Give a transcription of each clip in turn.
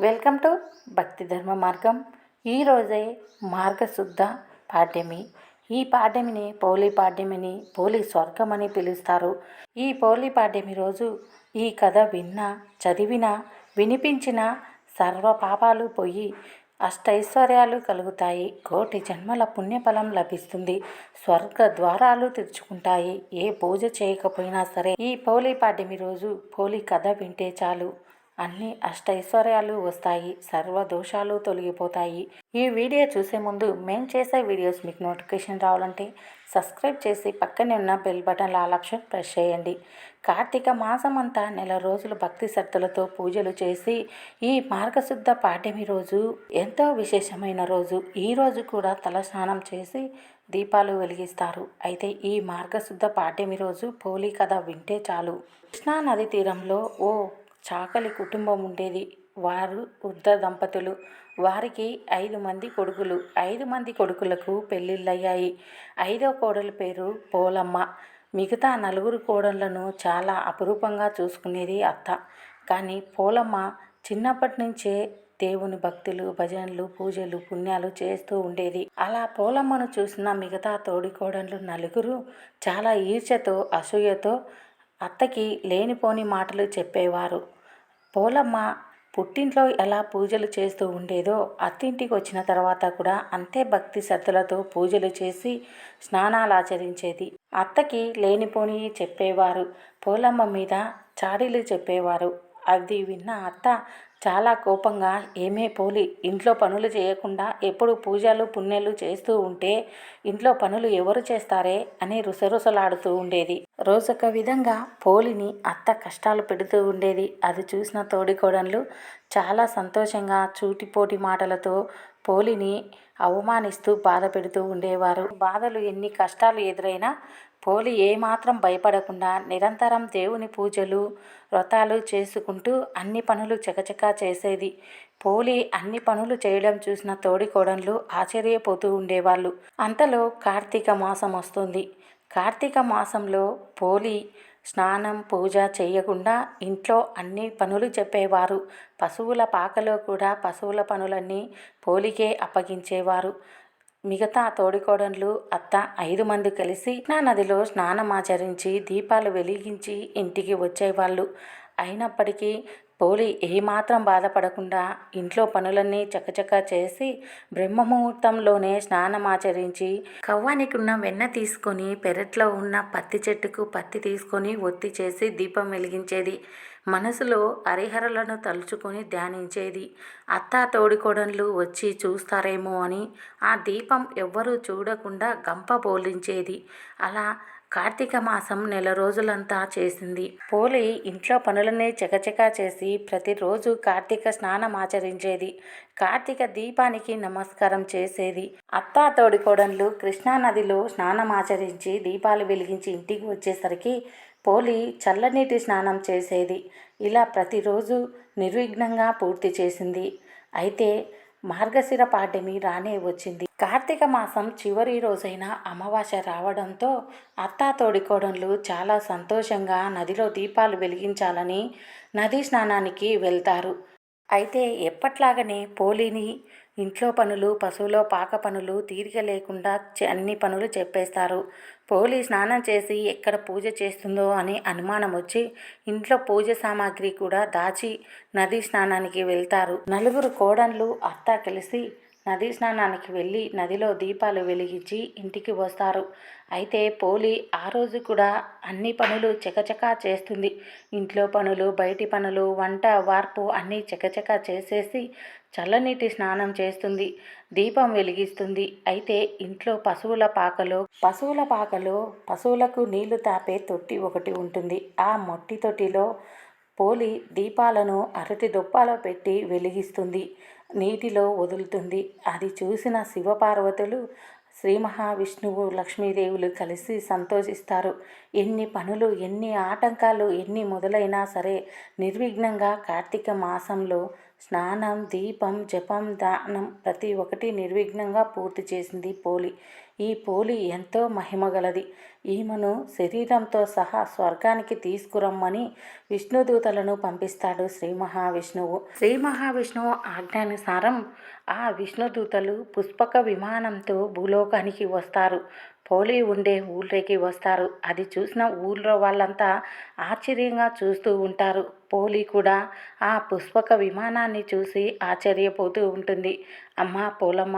Welcome to భక్తి ధర్మ మార్గం. ఈరోజే మార్గశుద్ధ పాడ్యమి. ఈ పాడ్యమిని పోలి పాడ్యమిని, పోలి స్వర్గం అని పిలుస్తారు. ఈ పోలి పాడ్యమి రోజు ఈ కథ విన్నా, చదివినా, వినిపించిన సర్వ పాపాలు పోయి అష్టైశ్వర్యాలు కలుగుతాయి. కోటి జన్మల పుణ్యఫలం లభిస్తుంది. స్వర్గ ద్వారాలు తెరుచుకుంటాయి. ఏ పూజ చేయకపోయినా సరే ఈ పోలి పాడ్యమి రోజు పోలి కథ వింటే చాలు అన్ని అష్టైశ్వర్యాలు వస్తాయి. సర్వ దోషాలు తొలగిపోతాయి. ఈ వీడియో చూసే ముందు మేము చేసే వీడియోస్ మీకు నోటిఫికేషన్ రావాలంటే సబ్స్క్రైబ్ చేసి పక్కనే ఉన్న bell button all option press చేయండి. కార్తీక మాసం అంతా నెల రోజులు భక్తి శ్రద్ధలతో పూజలు చేసి ఈ మార్గశుద్ధ పాడ్యమి రోజు ఎంతో విశేషమైన రోజు. ఈ రోజు కూడా తల స్నానం చేసి దీపాలు వెలిగిస్తారు. అయితే ఈ మార్గశుద్ధ పాడ్యమి రోజు పోలి కథ వింటే చాలు. కృష్ణా నది తీరంలో ఓ చాకలి కుటుంబం ఉండేది. వారు వృద్ధ దంపతులు. వారికి 5 మంది కొడుకులు. 5 మంది కొడుకులకు పెళ్ళిళ్ళయ్యాయి. 5వ కోడలి పేరు పోలమ్మ. మిగతా 4 కోడళ్లను చాలా అపురూపంగా చూసుకునేది అత్త. కానీ పోలమ్మ చిన్నప్పటి నుంచే దేవుని భక్తులు, భజనలు, పూజలు, పుణ్యాలు చేస్తూ ఉండేది. అలా పోలమ్మను చూసిన మిగతా తోడికోడళ్ళు 4 చాలా ఈర్ష్యతో, అసూయతో అత్తకి లేనిపోని మాటలు చెప్పేవారు. పోలమ్మ పుట్టింట్లో ఎలా పూజలు చేస్తూ ఉండేదో అత్తింటికి వచ్చిన తర్వాత కూడా అంతే భక్తి శ్రద్ధలతో పూజలు చేసి స్నానాలు ఆచరించేది. అత్తకి లేనిపోని చెప్పేవారు. పోలమ్మ మీద చాడీలు చెప్పేవారు. అది విన్న అత్త చాలా కోపంగా, ఏమే పోలి, ఇంట్లో పనులు చేయకుండా ఎప్పుడు పూజలు పుణ్యాలు చేస్తూ ఉంటే ఇంట్లో పనులు ఎవరు చేస్తారే అని రుసరుసలాడుతూ ఉండేది. రోజొక విధంగా పోలిని అత్త కష్టాలు పెడుతూ ఉండేది. అది చూసిన తోడికోడళ్ళు చాలా సంతోషంగా చూటిపోటి మాటలతో పోలిని అవమానిస్తూ బాధ పెడుతూ ఉండేవారు. బాధలు ఎన్ని కష్టాలు ఎదురైనా పోలి ఏమాత్రం భయపడకుండా నిరంతరం దేవుని పూజలు, వ్రతాలు చేసుకుంటూ అన్ని పనులు చకచకా చేసేది. పోలి అన్ని పనులు చేయడం చూసిన తోడికోడళ్ళు ఆశ్చర్యపోతూ ఉండేవాళ్ళు. అంతలో కార్తీక మాసం వస్తుంది. కార్తీక మాసంలో పోలి స్నానం, పూజ చేయకుండా ఇంట్లో అన్ని పనులు చెప్పేవారు. పశువుల పాకలో కూడా పశువుల పనులన్నీ పోలికే అప్పగించేవారు. మిగతా తోడికోడళ్ళు అత్త 5 మంది కలిసి కృష్ణా నదిలో స్నానమాచరించి దీపాలు వెలిగించి ఇంటికి వచ్చేవాళ్ళు. అయినప్పటికీ పోలి ఏమాత్రం బాధపడకుండా ఇంట్లో పనులన్నీ చకచకా చేసి బ్రహ్మముహూర్తంలోనే స్నానమాచరించి కవ్వానికి ఉన్న వెన్న తీసుకొని పెరట్లో ఉన్న పత్తి చెట్టుకు పత్తి తీసుకొని ఒత్తి చేసి దీపం వెలిగించేది. మనసులో హరిహరులను తలుచుకొని ధ్యానించేది. అత్త తోడికోడళ్ళు వచ్చి చూస్తారేమో అని ఆ దీపం ఎవ్వరూ చూడకుండా గంప బోలించేది. అలా కార్తీక మాసం నెల రోజులంతా చేసింది. పోలి ఇంట్లో పనులన్నీ చకచకా చేసి ప్రతిరోజు కార్తీక స్నానం ఆచరించేది. కార్తీక దీపానికి నమస్కారం చేసేది. అత్తా తోడికోడళ్ళు కృష్ణానదిలో స్నానమాచరించి దీపాలు వెలిగించి ఇంటికి వచ్చేసరికి పోలి చల్లనీటి స్నానం చేసేది. ఇలా ప్రతిరోజు నిర్విఘ్నంగా పూర్తి చేసింది. అయితే మార్గశిర పాడ్యమి రానే వచ్చింది. కార్తీక మాసం చివరి రోజైన అమావాస్య రావడంతో అత్తా తోడికోడళ్ళు చాలా సంతోషంగా నదిలో దీపాలు వెలిగించాలని నదీ స్నానానికి వెళ్తారు. అయితే ఎప్పట్లాగనే పోలిని ఇంట్లో పనులు, పశువుల పాక పనులు తీరిక లేకుండా అన్ని పనులు చెప్పేస్తారు. పోలి స్నానం చేసి ఎక్కడ పూజ చేస్తుందో అని అనుమానం వచ్చి ఇంట్లో పూజ సామాగ్రి కూడా దాచి నదీ స్నానానికి వెళ్తారు. 4 కోడళ్ళు అత్త కలిసి నదీ స్నానానికి వెళ్ళి నదిలో దీపాలు వెలిగించి ఇంటికి వస్తారు. అయితే పోలి ఆ రోజు కూడా అన్ని పనులు చకచకా చేస్తుంది. ఇంట్లో పనులు, బయటి పనులు, వంట, వార్పు అన్నీ చకచకా చేసేసి చల్లనీటి స్నానం చేస్తుంది. దీపం వెలిగిస్తుంది. అయితే ఇంట్లో పశువుల పాకలో పశువులకు నీళ్లు తాపే తొట్టి ఒకటి ఉంటుంది. ఆ మట్టి తొట్టిలో పోలి దీపాలను అరటి దొప్పలో పెట్టి వెలిగిస్తుంది. నీటిలో వదులుతుంది. అది చూసిన శివపార్వతులు, శ్రీ మహావిష్ణువు, లక్ష్మీదేవులు కలిసి సంతోషిస్తారు. ఎన్ని పనులు, ఎన్ని ఆటంకాలు, ఎన్ని మొదలైనా సరే నిర్విఘ్నంగా కార్తీక మాసంలో స్నానం, దీపం, జపం, దానం ప్రతి ఒక్కటి నిర్విఘ్నంగా పూర్తి చేసింది పోలి. ఈ పోలి ఎంతో మహిమగలది. ఈమెను శరీరంతో సహా స్వర్గానికి తీసుకురమ్మని విష్ణుదూతలను పంపిస్తాడు శ్రీ మహావిష్ణువు. శ్రీ మహావిష్ణువు ఆజ్ఞానుసారం ఆ విష్ణుదూతలు పుష్పక విమానంతో భూలోకానికి వస్తారు. పోలి ఉండే ఊళ్ళోకి వస్తారు. అది చూసిన ఊళ్ళో వాళ్ళంతా ఆశ్చర్యంగా చూస్తూ ఉంటారు. పోలి కూడా ఆ పుష్పక విమానాన్ని చూసి ఆశ్చర్యపోతూ ఉంటుంది. అమ్మ పోలమ్మ,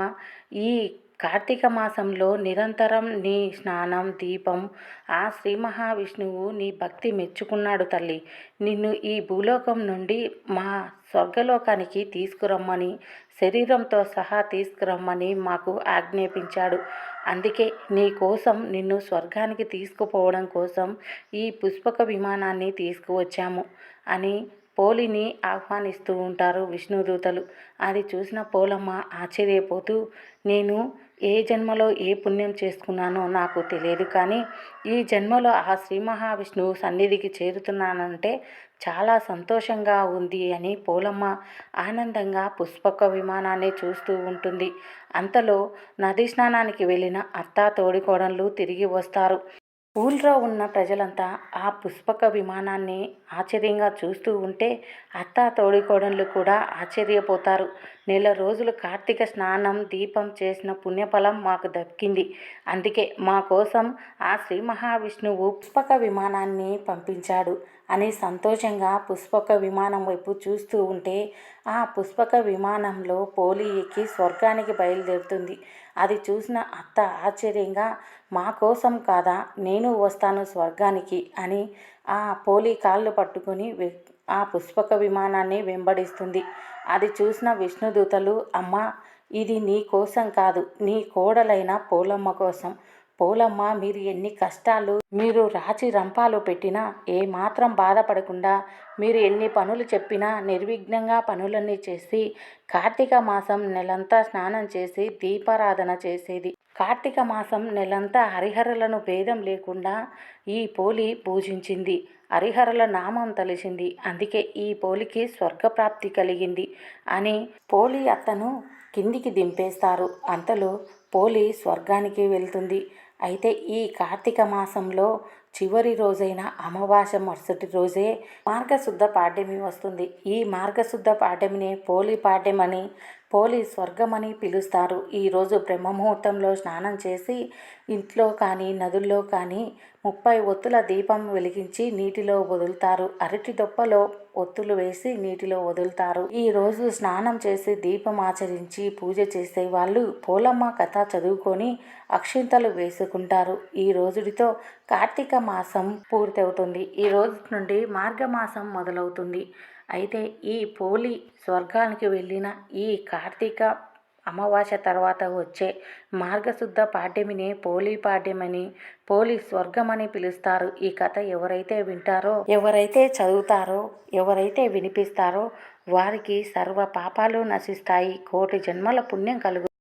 ఈ కార్తీక మాసంలో నిరంతరం నీ స్నానం, దీపం ఆ శ్రీ మహావిష్ణువు నీ భక్తి మెచ్చుకున్నాడు తల్లి. నిన్ను ఈ భూలోకం నుండి మా స్వర్గలోకానికి తీసుకురమ్మని, శరీరంతో సహా తీసుకురమ్మని మాకు ఆజ్ఞాపించాడు. అందుకే నీ కోసం నిన్ను స్వర్గానికి తీసుకుపోవడం కోసం ఈ పుష్పక విమానాన్ని తీసుకువచ్చాము అని పోలిని ఆహ్వానిస్తూ ఉంటారు విష్ణుదూతలు. అది చూసిన పోలమ్మ ఆశ్చర్యపోతూ, నేను ఏ జన్మలో ఏ పుణ్యం చేసుకున్నానో నాకు తెలియదు, కానీ ఈ జన్మలో ఆ శ్రీ మహావిష్ణువు సన్నిధికి చేరుతున్నానంటే చాలా సంతోషంగా ఉంది అని పోలమ్మ ఆనందంగా పుష్పక విమానాన్ని చూస్తూ ఉంటుంది. అంతలో నదీ స్నానానికి వెళ్ళిన అత్త తోడికోడళ్ళు తిరిగి వస్తారు. ఊళ్ళో ఉన్న ప్రజలంతా ఆ పుష్పక విమానాన్ని ఆశ్చర్యంగా చూస్తూ ఉంటే అత్త తోడికోడళ్ళు కూడా ఆశ్చర్యపోతారు. నెల రోజులు కార్తీక స్నానం, దీపం చేసిన పుణ్యఫలం మాకు దక్కింది. అందుకే మా కోసం ఆ శ్రీ మహావిష్ణువు పుష్పక విమానాన్ని పంపించాడు అని సంతోషంగా పుష్పక విమానం వైపు చూస్తూ ఉంటే ఆ పుష్పక విమానంలో పోలి ఎక్కి స్వర్గానికి బయలుదేరుతుంది. అది చూసిన అత్త ఆశ్చర్యంగా, మా కోసం కాదా, నేను వస్తాను స్వర్గానికి అని ఆ పోలి కాళ్ళు పట్టుకొని ఆ పుష్పక విమానాన్ని వెంబడిస్తుంది. అది చూసిన విష్ణుదూతలు, అమ్మ ఇది నీ కోసం కాదు, నీ కోడలైన పోలమ్మ కోసం. పోలమ్మ, మీరు ఎన్ని కష్టాలు, మీరు రాచి రంపాలు పెట్టినా ఏమాత్రం బాధపడకుండా, మీరు ఎన్ని పనులు చెప్పినా నిర్విఘ్నంగా పనులన్నీ చేసి కార్తీక మాసం నెలంతా స్నానం చేసి దీపారాధన చేసేది. కార్తీక మాసం నెలంతా హరిహరులను భేదం లేకుండా ఈ పోలి పూజించింది. హరిహరుల నామం తలిసింది. అందుకే ఈ పోలికి స్వర్గప్రాప్తి కలిగింది అని పోలి అత్తను కిందికి దింపేస్తారు. అంతలో పోలి స్వర్గానికి వెళ్తుంది. అయితే ఈ కార్తీక మాసంలో చివరి రోజైన అమావాస్య మరుసటి రోజే మార్గశుద్ధ పాడ్యమి వస్తుంది. ఈ మార్గశుద్ధ పాడ్యమిని పోలి పాడ్యమని, పోలి స్వర్గమని పిలుస్తారు. ఈరోజు బ్రహ్మముహూర్తంలో స్నానం చేసి ఇంట్లో కానీ నదుల్లో కానీ 30 ఒత్తుల దీపం వెలిగించి నీటిలో వదులుతారు. అరటి దొప్పలో ఒత్తులు వేసి నీటిలో వదులుతారు. ఈరోజు స్నానం చేసి దీపం ఆచరించి పూజ చేసే వాళ్ళు పోలమ్మ కథ చదువుకొని అక్షింతలు వేసుకుంటారు. ఈ రోజుడితో కార్తీక మాసం పూర్తవుతుంది. ఈ రోజు నుండి మార్గమాసం మొదలవుతుంది. అయితే ఈ పోలి స్వర్గానికి వెళ్ళిన ఈ కార్తీక అమావాస్య తర్వాత వచ్చే మార్గశుద్ధ పాడ్యమిని పోలి పాడ్యమని, పోలి స్వర్గమని పిలుస్తారు. ఈ కథ ఎవరైతే వింటారో, ఎవరైతే చదువుతారో, ఎవరైతే వినిపిస్తారో వారికి సర్వ పాపాలు నశిస్తాయి. కోటి జన్మల పుణ్యం కలుగు.